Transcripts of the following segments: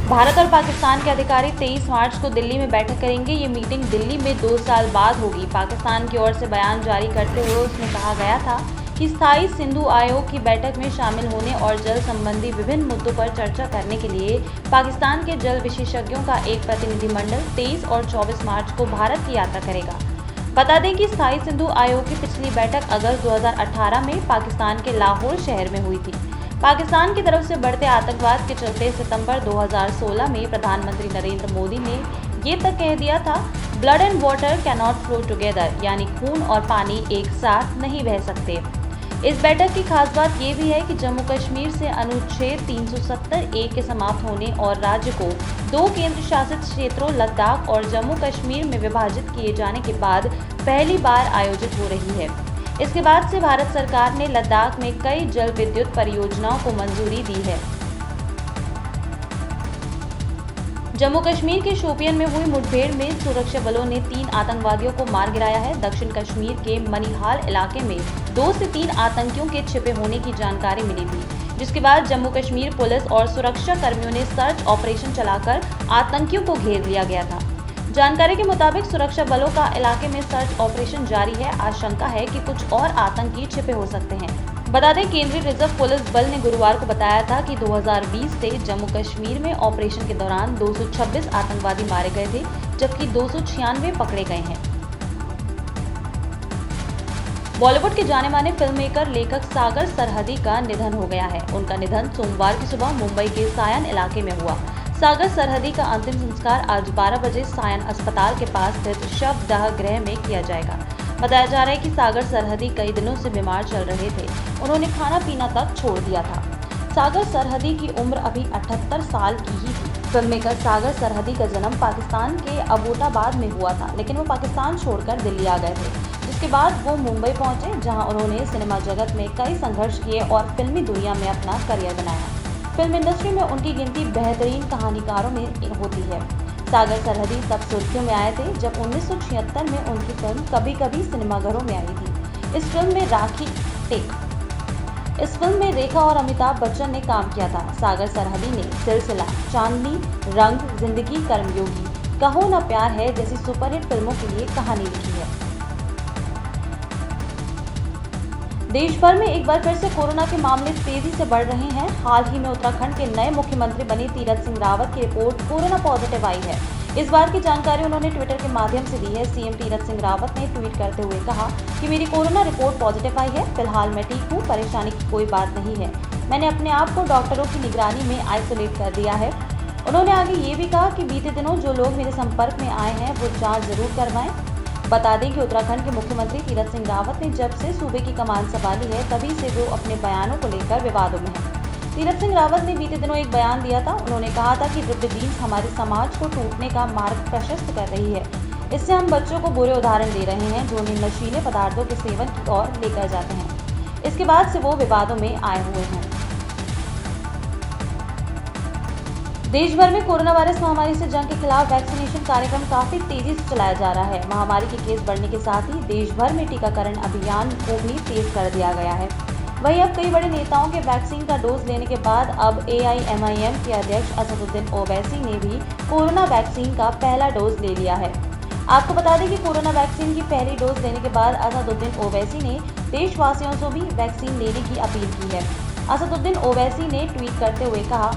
भारत और पाकिस्तान के अधिकारी 23 मार्च को दिल्ली में बैठक करेंगे। ये मीटिंग दिल्ली में 2 साल बाद होगी। पाकिस्तान की ओर से बयान जारी करते हुए उसमें कहा गया था कि स्थायी सिंधु आयोग की बैठक में शामिल होने और जल संबंधी विभिन्न मुद्दों पर चर्चा करने के लिए पाकिस्तान के जल विशेषज्ञों का एक प्रतिनिधिमंडल 23 और 24 मार्च को भारत की यात्रा करेगा। बता दें कि स्थायी सिंधु आयोग की पिछली बैठक अगस्त 2018 में पाकिस्तान के लाहौर शहर में हुई थी। पाकिस्तान की तरफ से बढ़ते आतंकवाद के चलते सितंबर 2016 में प्रधानमंत्री नरेंद्र मोदी ने ये तक कह दिया था, blood and water can not flow together, यानी खून और पानी एक साथ नहीं बह सकते। इस बैठक की खास बात ये भी है कि जम्मू कश्मीर से अनुच्छेद 370(a) के समाप्त होने और राज्य को 2 केंद्र शासित क्षेत्रों लद्दाख और जम्मू कश्मीर में विभाजित किए जाने के बाद पहली बार आयोजित हो रही है। इसके बाद से भारत सरकार ने लद्दाख में कई जल विद्युत परियोजनाओं को मंजूरी दी है। जम्मू कश्मीर के शोपियन में हुई मुठभेड़ में सुरक्षा बलों ने 3 आतंकवादियों को मार गिराया है। दक्षिण कश्मीर के मनिहाल इलाके में 2 से 3 आतंकियों के छिपे होने की जानकारी मिली थी, जिसके बाद जम्मू कश्मीर पुलिस और सुरक्षा कर्मियों ने सर्च ऑपरेशन चलाकर आतंकियों को घेर लिया गया था। जानकारी के मुताबिक सुरक्षा बलों का इलाके में सर्च ऑपरेशन जारी है। आशंका है कि कुछ और आतंकी छिपे हो सकते हैं। बता दें, केंद्रीय रिजर्व पुलिस बल ने गुरुवार को बताया था कि 2020 से जम्मू कश्मीर में ऑपरेशन के दौरान 226 आतंकवादी मारे गए थे, जबकि 296 पकड़े गए हैं। बॉलीवुड के जाने माने फिल्म मेकर लेखक सागर सरहदी का निधन हो गया है। उनका निधन सोमवार की सुबह मुंबई के सायन इलाके में हुआ। सागर सरहदी का अंतिम संस्कार आज 12 बजे सायन अस्पताल के पास स्थित शवदाह गृह में किया जाएगा। बताया जा रहा है कि सागर सरहदी कई दिनों से बीमार चल रहे थे। उन्होंने खाना पीना तक छोड़ दिया था। सागर सरहदी की उम्र अभी 78 साल की ही थी। फिल्ममेकर सागर सरहदी का जन्म पाकिस्तान के अबोटाबाद में हुआ था, लेकिन वो पाकिस्तान छोड़कर दिल्ली आ गए थे, जिसके बाद वो मुंबई पहुंचे, जहां उन्होंने सिनेमा जगत में कई संघर्ष किए और फिल्मी दुनिया में अपना करियर बनाया। फिल्म इंडस्ट्री में उनकी गिनती बेहतरीन कहानीकारों में होती है। सागर सरहदी तब सुर्खियों में आए थे जब 1976 में उनकी फिल्म कभी कभी सिनेमाघरों में आई थी। इस फिल्म में रेखा और अमिताभ बच्चन ने काम किया था। सागर सरहदी ने सिलसिला, चांदनी, रंग, जिंदगी, कर्मयोगी, कहो ना प्यार है जैसी सुपरहिट फिल्मों के लिए कहानी लिखी है। देश भर में एक बार फिर से कोरोना के मामले तेजी से बढ़ रहे हैं। हाल ही में उत्तराखंड के नए मुख्यमंत्री बने तीरथ सिंह रावत की रिपोर्ट कोरोना पॉजिटिव आई है। इस बार की जानकारी उन्होंने ट्विटर के माध्यम से दी है। सीएम तीरथ सिंह रावत ने ट्वीट करते हुए कहा कि मेरी कोरोना रिपोर्ट पॉजिटिव आई है। फिलहाल मैं ठीक हूँ, परेशानी की कोई बात नहीं है। मैंने अपने आप को डॉक्टरों की निगरानी में आइसोलेट कर दिया है। उन्होंने आगे ये भी कहा कि बीते दिनों जो लोग मेरे संपर्क में आए हैं वो जाँच जरूर करवाएं। बता दें कि उत्तराखंड के मुख्यमंत्री तीरथ सिंह रावत ने जब से सूबे की कमान संभाली है, तभी से वो अपने बयानों को लेकर विवादों में हैं। तीरथ सिंह रावत ने बीते दिनों एक बयान दिया था। उन्होंने कहा था कि वृद्ध जीन्स हमारे समाज को टूटने का मार्ग प्रशस्त कर रही है। इससे हम बच्चों को बुरे उदाहरण दे रहे हैं, जो उन्हें नशीले पदार्थों के सेवन की ओर लेकर जाते हैं। इसके बाद से वो विवादों में आए हुए हैं। देश भर में कोरोना वायरस महामारी से जंग के खिलाफ वैक्सीनेशन कार्यक्रम काफी तेजी से चलाया जा रहा है। महामारी के केस बढ़ने के साथ ही देश भर में टीकाकरण अभियान को भी तेज कर दिया गया है। वहीं अब कई बड़े नेताओं के वैक्सीन का डोज लेने के बाद अब AIMIM के अध्यक्ष असदुद्दीन ओवैसी ने भी कोरोना वैक्सीन का पहला डोज ले लिया है। आपको बता दें कि कोरोना वैक्सीन की पहली डोज लेने के बाद असदुद्दीन ओवैसी ने देशवासियों से भी वैक्सीन लेने की अपील की है। असदुद्दीन ओवैसी ने ट्वीट करते हुए कहा,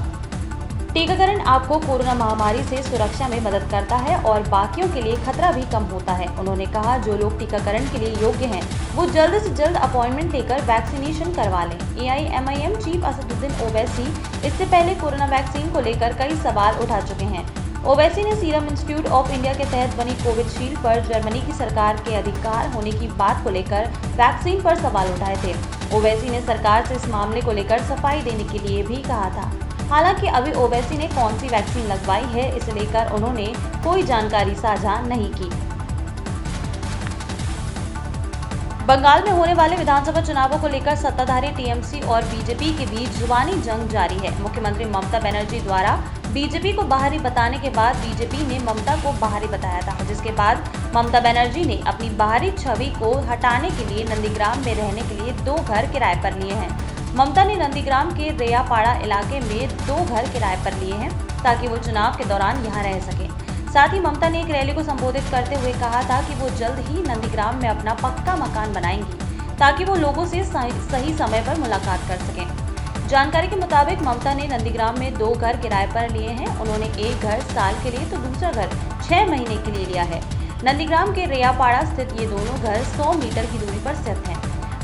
टीकाकरण आपको कोरोना महामारी से सुरक्षा में मदद करता है और बाकियों के लिए खतरा भी कम होता है। उन्होंने कहा, जो लोग टीकाकरण के लिए योग्य हैं वो जल्द से जल्द अपॉइंटमेंट लेकर वैक्सीनेशन करवा लें। AIMIM चीफ असदुद्दीन ओवैसी इससे पहले कोरोना वैक्सीन को लेकर कई सवाल उठा चुके हैं। ओवैसी ने सीरम इंस्टीट्यूट ऑफ इंडिया के तहत बनी कोविशील्ड पर जर्मनी की सरकार के अधिकार होने की बात को लेकर वैक्सीन पर सवाल उठाए थे। ओवैसी ने सरकार से इस मामले को लेकर सफाई देने के लिए भी कहा था। हालांकि अभी ओवैसी ने कौन सी वैक्सीन लगवाई है, इसे लेकर उन्होंने कोई जानकारी साझा नहीं की। बंगाल में होने वाले विधानसभा चुनावों को लेकर सत्ताधारी TMC और बीजेपी के बीच जुबानी जंग जारी है। मुख्यमंत्री ममता बनर्जी द्वारा बीजेपी को बाहरी बताने के बाद बीजेपी ने ममता को बाहरी बताया था, जिसके बाद ममता बनर्जी ने अपनी बाहरी छवि को हटाने के लिए नंदीग्राम में रहने के लिए 2 घर किराए पर लिए हैं। ममता ने नंदीग्राम के रेयापाड़ा इलाके में 2 घर किराए पर लिए हैं ताकि वो चुनाव के दौरान यहां रह सकें। साथ ही ममता ने एक रैली को संबोधित करते हुए कहा था कि वो जल्द ही नंदीग्राम में अपना पक्का मकान बनाएंगी ताकि वो लोगों से सही समय पर मुलाकात कर सकें। जानकारी के मुताबिक ममता ने नंदीग्राम में 2 घर किराए पर लिए हैं। उन्होंने एक घर साल के लिए तो दूसरा घर 6 महीने के लिए लिया है। नंदीग्राम के रेयापाड़ा स्थित ये दोनों घर 100 मीटर की दूरी पर स्थित हैं।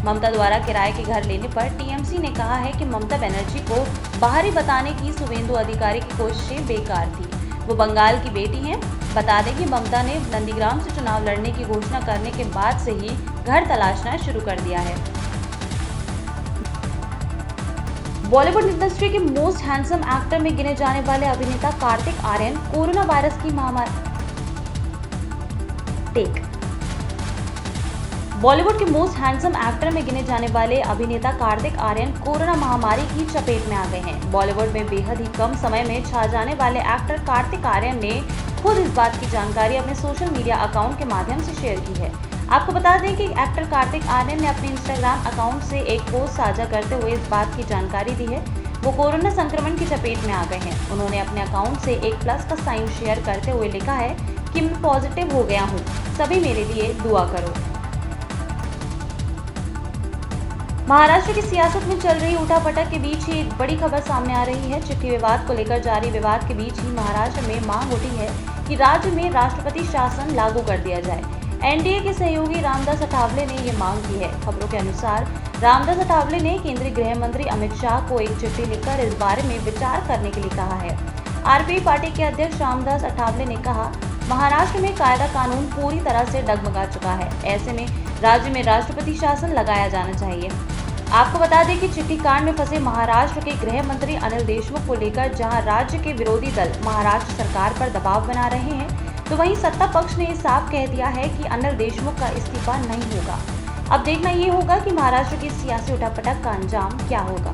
ममता द्वारा किराए के घर लेने पर टीएमसी ने कहा है कि ममता बनर्जी को बाहरी बताने की शुभेंदु अधिकारी की कोशिशें बेकार थी। वो बंगाल की बेटी हैं। बता दें कि ममता ने नंदीग्राम से चुनाव लड़ने की घोषणा करने के बाद से ही घर तलाशना शुरू कर दिया है। बॉलीवुड इंडस्ट्री के मोस्ट हैंडसम एक्टर में गिने जाने वाले अभिनेता कार्तिक आर्यन कोरोना वायरस की महामारी बॉलीवुड के मोस्ट हैंडसम एक्टर में गिने जाने वाले अभिनेता कार्तिक आर्यन कोरोना महामारी की चपेट में आ गए हैं। बॉलीवुड में बेहद ही कम समय में छा जाने वाले एक्टर कार्तिक आर्यन ने खुद इस बात की जानकारी अपने सोशल मीडिया अकाउंट के माध्यम से शेयर की है। आपको बता दें कि एक्टर कार्तिक आर्यन ने अपने इंस्टाग्राम अकाउंट से एक पोस्ट साझा करते हुए इस बात की जानकारी दी है। वो कोरोना संक्रमण की चपेट में आ गए हैं। उन्होंने अपने अकाउंट से एक प्लस का साइन शेयर करते हुए लिखा है कि मैं पॉजिटिव हो गया हूँ, सभी मेरे लिए दुआ करो। महाराष्ट्र की सियासत में चल रही उठापटक के बीच ही एक बड़ी खबर सामने आ रही है। चिट्ठी विवाद को लेकर जारी विवाद के बीच ही महाराष्ट्र में मांग उठी है कि राज्य में राष्ट्रपति शासन लागू कर दिया जाए। एनडीए के सहयोगी रामदास अठावले ने ये मांग की है। खबरों के अनुसार रामदास अठावले ने केंद्रीय गृह मंत्री अमित शाह को एक चिट्ठी लिखकर इस बारे में विचार करने के लिए कहा है। आरपीआई पार्टी के अध्यक्ष रामदास अठावले ने कहा, महाराष्ट्र में कायदा कानून पूरी तरह से डगमगा चुका है। ऐसे में राज्य में राष्ट्रपति शासन लगाया जाना चाहिए। आपको बता दें कि चिट्ठी कांड में फंसे महाराष्ट्र के गृह मंत्री अनिल देशमुख को लेकर जहां राज्य के विरोधी दल महाराष्ट्र सरकार पर दबाव बना रहे हैं, तो वहीं सत्ता पक्ष ने साफ कह दिया है कि अनिल देशमुख का इस्तीफा नहीं होगा। अब देखना ये होगा कि महाराष्ट्र की सियासी उठापटक का अंजाम क्या होगा।